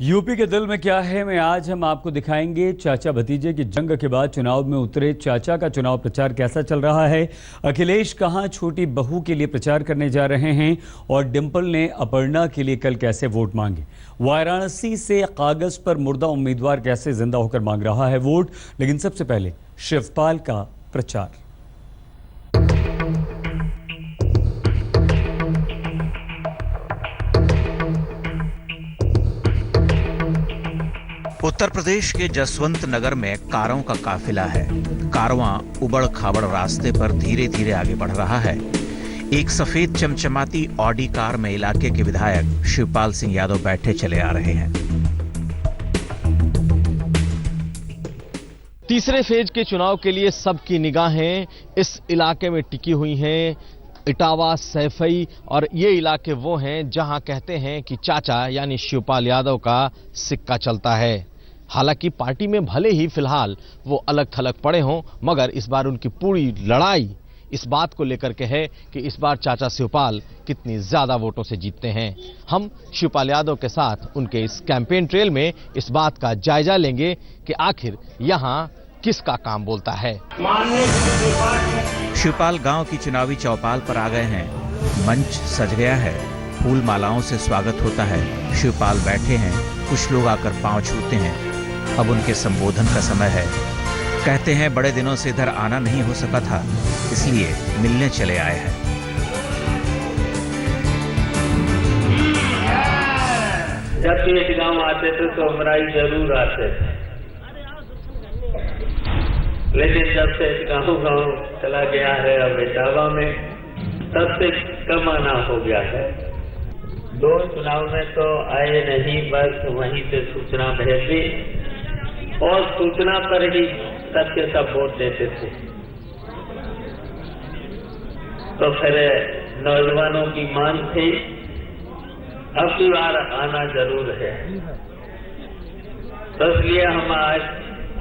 UP के दिल में क्या है में आज हम आपको दिखाएंगे। चाचा भतीजे की जंग के बाद चुनाव में उतरे चाचा का चुनाव प्रचार कैसा चल रहा है। अखिलेश कहां छोटी बहू के लिए प्रचार करने जा रहे हैं और डिंपल ने अपर्णा के लिए कल कैसे वोट मांगे। वाराणसी से कागज पर मुर्दा उम्मीदवार कैसे जिंदा होकर मांग रहा है वोट। लेकिन सबसे पहले शिवपाल का प्रचार। उत्तर प्रदेश के जसवंत नगर में कारों का काफिला है। कारवां उबड़ खाबड़ रास्ते पर धीरे धीरे आगे बढ़ रहा है। एक सफेद चमचमाती ऑडी कार में इलाके के विधायक शिवपाल सिंह यादव बैठे चले आ रहे हैं। तीसरे फेज के चुनाव के लिए सबकी निगाहें इस इलाके में टिकी हुई हैं। इटावा, सैफई और ये इलाके वो हैं जहां कहते हैं कि चाचा यानी शिवपाल यादव का सिक्का चलता है। हालांकि पार्टी में भले ही फिलहाल वो अलग थलग पड़े हों, मगर इस बार उनकी पूरी लड़ाई इस बात को लेकर के है कि इस बार चाचा शिवपाल कितनी ज्यादा वोटों से जीतते हैं। हम शिवपाल यादव के साथ उनके इस कैंपेन ट्रेल में इस बात का जायजा लेंगे कि आखिर यहां किसका काम बोलता है। शिवपाल गांव की चुनावी चौपाल पर आ गए हैं। मंच सज गया है, फूल मालाओं से स्वागत होता है। शिवपाल बैठे हैं, कुछ लोग आकर पांव छूते हैं। अब उनके संबोधन का समय है। कहते हैं बड़े दिनों से इधर आना नहीं हो सका था, इसलिए मिलने चले आए हैं। जब भी इस गांव आते थे तो हमराई जरूर आते थे, लेकिन जब से इस गांव चला गया है अब इटावा में तब से कम आना हो गया है। दो चुनाव में तो आए नहीं, बस वहीं से सूचना भेज दी और सूचना पर ही सबके सब वोट देते थे। तो फिर नौजवानों की मांग थी, अब की बार आना जरूर है, तो इसलिए हम आज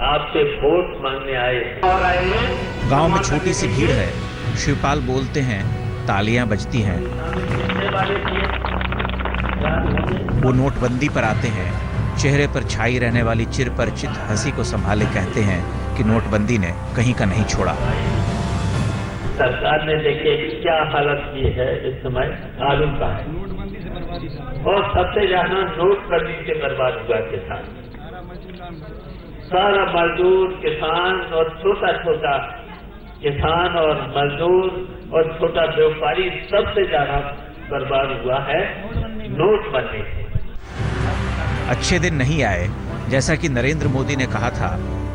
आपसे वोट मांगने आए। गांव में छोटी सी भीड़ है। शिवपाल बोलते हैं, तालियां बजती हैं। वो नोटबंदी पर आते हैं। चेहरे पर छाई रहने वाली चिरपरिचित हंसी को संभाले कहते हैं कि नोटबंदी ने कहीं का नहीं छोड़ा। सरकार ने देखिए क्या हालत की है इस समय आलू का, और सबसे ज्यादा नोटबंदी से बर्बाद हुआ किसान। सारा मजदूर, किसान और छोटा छोटा किसान और मजदूर और छोटा व्यापारी सबसे ज्यादा बर्बाद हुआ है नोटबंदी से। अच्छे दिन नहीं आए, जैसा कि नरेंद्र मोदी ने कहा था।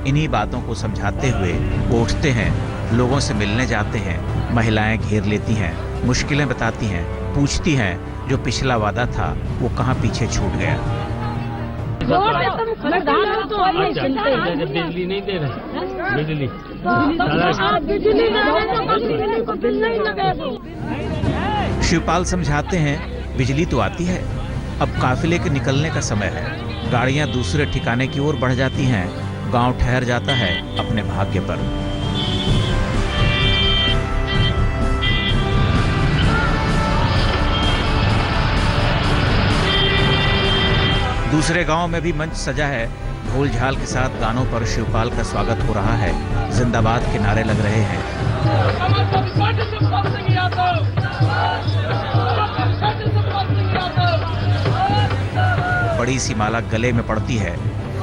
इन्हीं बातों को समझाते हुए वो उठते हैं, लोगों से मिलने जाते हैं। महिलाएं घेर लेती हैं, मुश्किलें बताती हैं, पूछती हैं जो पिछला वादा था वो कहाँ पीछे छूट गया। बिजली नहीं दे रहे, बिजली शिवपाल समझाते हैं, बिजली तो आती है, अब काफिले के निकलने का समय है। गाड़ियां दूसरे ठिकाने की ओर बढ़ जाती हैं। गांव ठहर जाता है अपने भाग्य पर। दूसरे गांव में भी मंच सजा है। ढोल झाल के साथ गानों पर शिवपाल का स्वागत हो रहा है। जिंदाबाद के नारे लग रहे हैं। बड़ी सी माला गले में पड़ती है।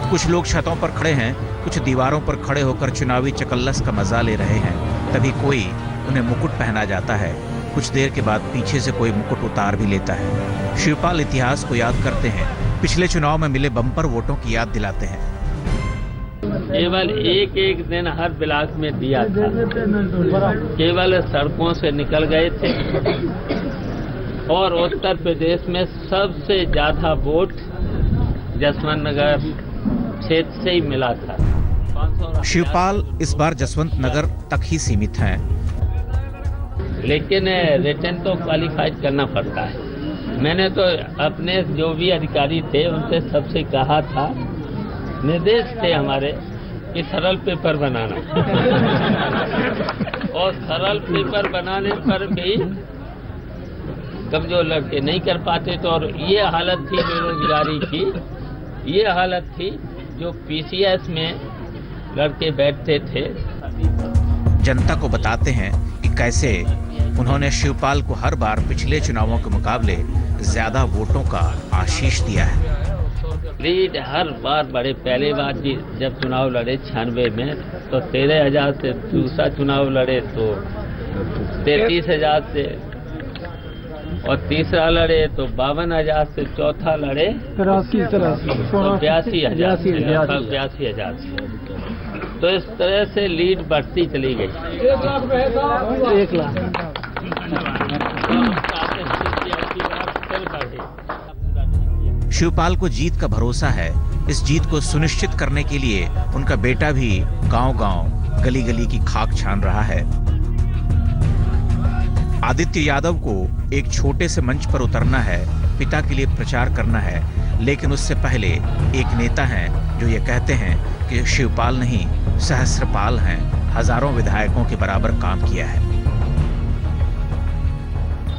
कुछ लोग छतों पर खड़े हैं, कुछ दीवारों पर खड़े होकर चुनावी चकल्लस का मजा ले रहे हैं। तभी कोई उन्हें मुकुट पहना जाता है। कुछ देर के बाद पीछे से कोई मुकुट उतार भी लेता है। शिवपाल इतिहास को याद करते हैं, पिछले चुनाव में मिले बम्पर वोटों की याद दिलाते हैं। केवल एक एक दिन हर ब्लॉक में दिया था, केवल सड़कों से निकल गए थे, और उत्तर प्रदेश में सबसे ज्यादा वोट जसवंत नगर क्षेत्र से ही मिला था। शिवपाल इस बार जसवंत नगर तक ही सीमित हैं। लेकिन रिटर्न तो क्वालिफाइड करना पड़ता है। मैंने तो अपने जो भी अधिकारी थे उनसे सबसे कहा था, निर्देश थे हमारे कि सरल पेपर बनाना और सरल पेपर बनाने पर भी कमजोर लड़के नहीं कर पाते। तो और ये हालत थी बेरोजगारी की ये हालत थी जो पीसीएस में लड़के बैठते थे। जनता को बताते हैं कि कैसे उन्होंने शिवपाल को हर बार पिछले चुनावों के मुकाबले ज्यादा वोटों का आशीष दिया है। लीड हर बार बड़े, पहले बार भी जब चुनाव लड़े 96 में तो 13,000 से, दूसरा चुनाव लड़े तो 33,000 से, और तीसरा लड़े तो 52,000 से, चौथा लड़े तो 82,000 से। तो इस तरह से लीड बढ़ती चली गई। 1 लाख। शिवपाल को जीत का भरोसा है। इस जीत को सुनिश्चित करने के लिए उनका बेटा भी गांव-गांव, गली-गली की खाक छान रहा है। आदित्य यादव को एक छोटे से मंच पर उतरना है, पिता के लिए प्रचार करना है, लेकिन उससे पहले एक नेता हैं जो ये कहते हैं कि शिवपाल नहीं, सहस्त्रपाल हैं, हजारों विधायकों के बराबर काम किया है।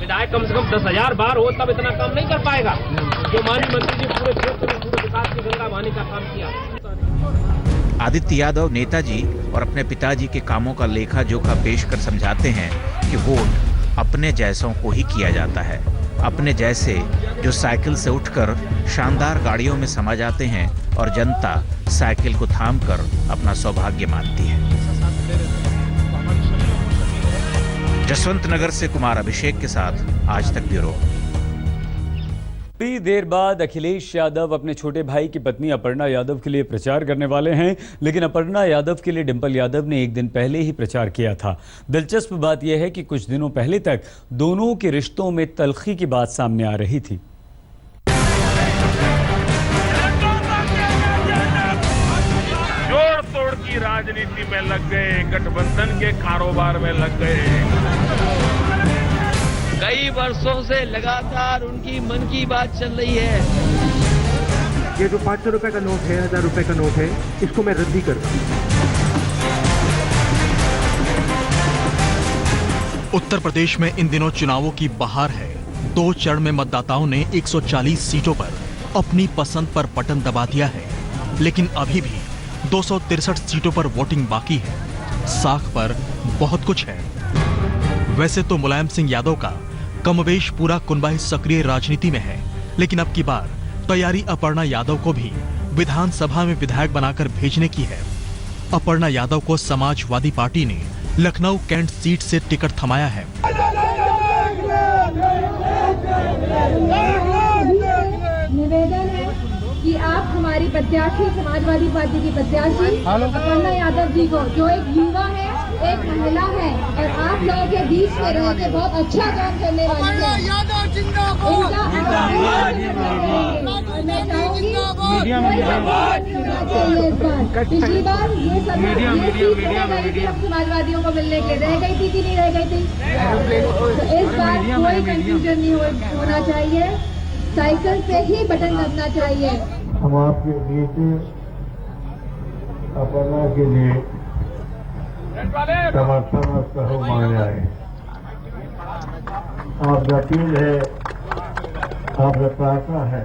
विधायक कम से कम 10,000 बार हो तब इतना काम नहीं कर पाएगा जो माननीय मंत्री जी पूरे क्षेत्र में पूरे विकास की गंगा बहाने का काम किया। आदित्य यादव नेताजी और अपने पिताजी के कामों का लेखा जोखा पेश कर समझाते हैं कि वोट अपने जैसों को ही किया जाता है। अपने जैसे जो साइकिल से उठकर शानदार गाड़ियों में समा जाते हैं और जनता साइकिल को थामकर अपना सौभाग्य मानती है। जसवंत नगर से कुमार अभिषेक के साथ आज तक ब्यूरो। थोड़ी देर बाद अखिलेश यादव अपने छोटे भाई की पत्नी अपर्णा यादव के लिए प्रचार करने वाले हैं, लेकिन अपर्णा यादव के लिए डिंपल यादव ने एक दिन पहले ही प्रचार किया था। दिलचस्प बात यह है कि कुछ दिनों पहले तक दोनों के रिश्तों में तल्खी की बात सामने आ रही थी। जोड़ तोड़ की राजनीति में लग गए, गठबंधन के कारोबार में लग गए। कई वर्षों से लगातार उनकी मन की बात चल रही है। ये जो 500 रुपए का नोट है, 1000 रुपए का नोट है, इसको मैं रद्दी करता हूं। उत्तर प्रदेश में इन दिनों चुनावों की बहार है। 2 चरण में मतदाताओं ने 140 सीटों पर अपनी पसंद पर बटन दबा दिया है, लेकिन अभी भी 263 सीटों पर वोटिंग बाकी है। साख पर बहुत कुछ है। वैसे तो मुलायम सिंह यादव का कमोबेश पूरा कुनबा ही सक्रिय राजनीति में है, लेकिन अब की बार तैयारी अपर्णा यादव को भी विधानसभा में विधायक बनाकर भेजने की है। अपर्णा यादव को समाजवादी पार्टी ने लखनऊ कैंट सीट से टिकट थमाया है। निवेदन है कि आप हमारी प्रत्याशी, समाजवादी पार्टी की प्रत्याशी अपर्णा यादव जी को, जो एक युवा है, एक महिला है और आप लोगों के बीच में रह के बहुत अच्छा काम करने वाली है, पिछली बार ये सब समाजवादियों को मिलने के लिए रह गई थी कि नहीं रह गई थी, तो इस बार कोई कंफ्यूजन नहीं होना चाहिए। साइकिल से ही बटन दबना चाहिए। हम आपके बेटे अपर्णा के लिए समर्थन और सहयोग मांगने आए। आप यकीन है, आप बताता है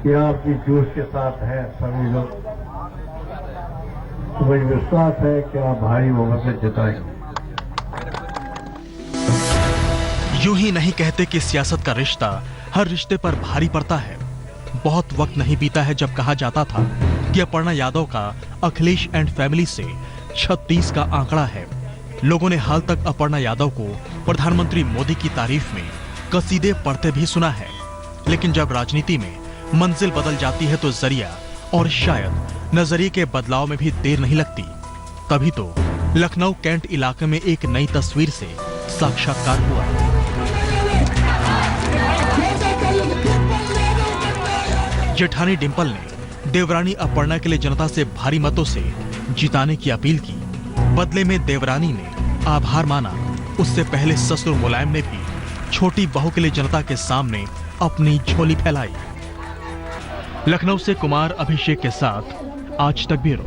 कि आपकी जोश के साथ है सभी लोग, तो मुझे विश्वास है कि आप भारी बहुमत से जिताएंगे। यूं ही नहीं कहते कि सियासत का रिश्ता हर रिश्ते पर भारी पड़ता है। बहुत वक्त नहीं बीता है जब कहा जाता था कि अपर्णा यादव का अखिलेश एंड फैमिली से 36 का आंकड़ा है। लोगों ने हाल तक अपर्णा यादव को प्रधानमंत्री मोदी की तारीफ में कसीदे पढ़ते भी सुना है, लेकिन जब राजनीति में मंजिल बदल जाती है तो जरिया और शायद नजरिए के बदलाव में भी देर नहीं लगती। तभी तो लखनऊ कैंट इलाके में एक नई तस्वीर से साक्षात्कार हुआ। जेठानी डिंपल ने देवरानी अपर्णा के लिए जनता से भारी मतों से जिताने की अपील की। बदले में देवरानी ने आभार माना। उससे पहले ससुर मुलायम ने भी छोटी बहू के लिए जनता के सामने अपनी झोली फैलाई। लखनऊ से कुमार अभिषेक के साथ आज तक ब्यूरो।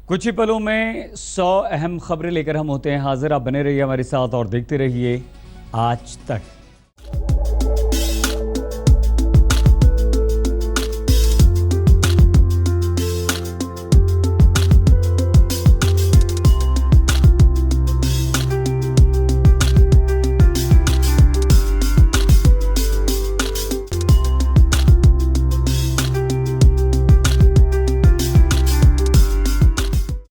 कुछ ही पलों में 100 अहम खबरें लेकर हम होते हैं हाजिर। आप बने रहिए हमारे साथ और देखते रहिए आज तक।